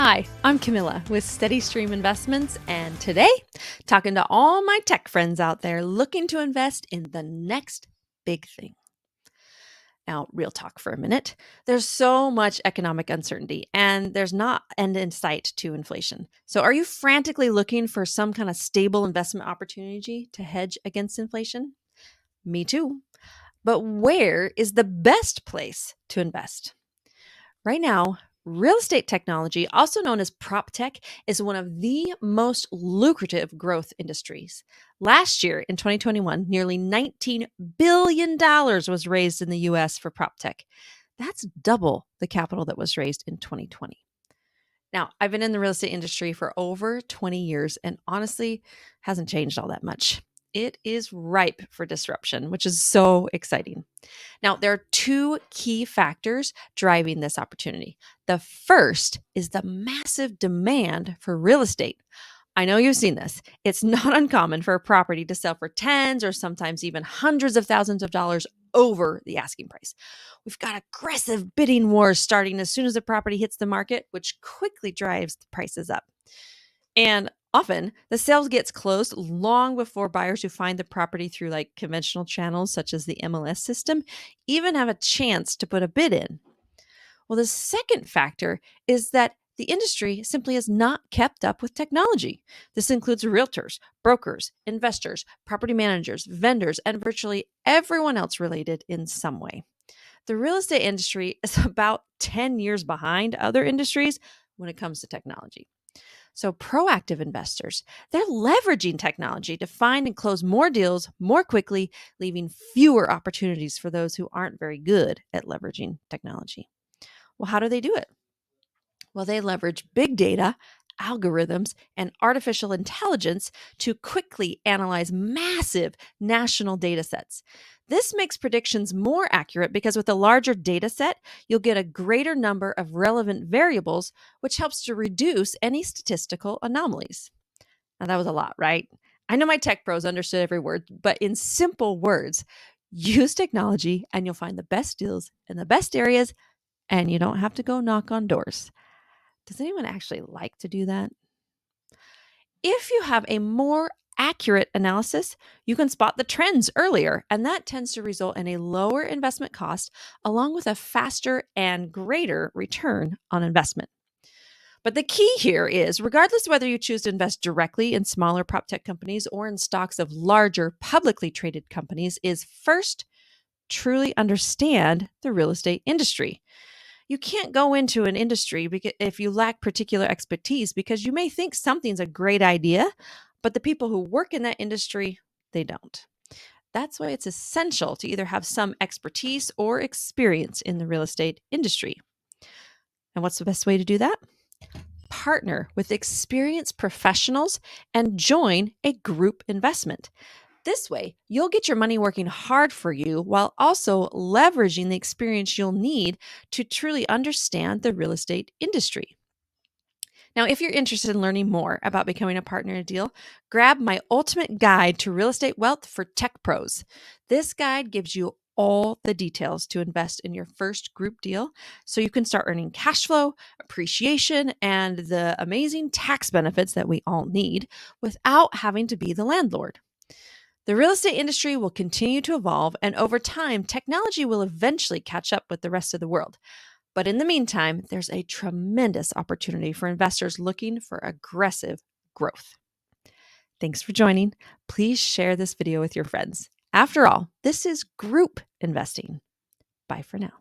Hi, I'm Camilla with Steady Stream Investments, and today, talking to all my tech friends out there looking to invest in the next big thing. Now, real talk for a minute. There's so much economic uncertainty, and there's not end in sight to inflation. So, are you frantically looking for some kind of stable investment opportunity to hedge against inflation? Me too. But where is the best place to invest? Right now, real estate technology, also known as prop tech, is one of the most lucrative growth industries. Last year, in 2021, nearly $19 billion was raised in the US for prop tech. That's double the capital that was raised in 2020. Now, I've been in the real estate industry for over 20 years and honestly hasn't changed all that much. It is ripe for disruption, which is so exciting. Now, there are two key factors driving this opportunity. The first is the massive demand for real estate. I know you've seen this. It's not uncommon for a property to sell for tens or sometimes even hundreds of thousands of dollars over the asking price. We've got aggressive bidding wars starting as soon as a property hits the market, which quickly drives the prices up. And often the sale gets closed long before buyers who find the property through like conventional channels such as the MLS system even have a chance to put a bid in. Well, the second factor is that the industry simply has not kept up with technology. This includes realtors, brokers, investors, property managers, vendors, and virtually everyone else related in some way. The real estate industry is about 10 years behind other industries when it comes to technology. So, proactive investors, they're leveraging technology to find and close more deals more quickly, leaving fewer opportunities for those who aren't very good at leveraging technology. Well, how do they do it? Well, they leverage big data, algorithms, and artificial intelligence to quickly analyze massive national data sets. This makes predictions more accurate because with a larger data set, you'll get a greater number of relevant variables, which helps to reduce any statistical anomalies. Now, that was a lot, right? I know my tech pros understood every word, but in simple words, use technology and you'll find the best deals in the best areas, and you don't have to go knock on doors. Does anyone actually like to do that? If you have a more accurate analysis, you can spot the trends earlier, and that tends to result in a lower investment cost along with a faster and greater return on investment. But the key here is regardless of whether you choose to invest directly in smaller prop tech companies or in stocks of larger publicly traded companies, is first truly understand the real estate industry. You can't go into an industry if you lack particular expertise because you may think something's a great idea, but the people who work in that industry, they don't. That's why it's essential to either have some expertise or experience in the real estate industry. And what's the best way to do that? Partner with experienced professionals and join a group investment. This way, you'll get your money working hard for you while also leveraging the experience you'll need to truly understand the real estate industry. Now, if you're interested in learning more about becoming a partner in a deal, grab my ultimate guide to real estate wealth for tech pros. This guide gives you all the details to invest in your first group deal so you can start earning cash flow, appreciation, and the amazing tax benefits that we all need without having to be the landlord. The real estate industry will continue to evolve, and over time, technology will eventually catch up with the rest of the world. But in the meantime, there's a tremendous opportunity for investors looking for aggressive growth. Thanks for joining. Please share this video with your friends. After all, this is group investing. Bye for now.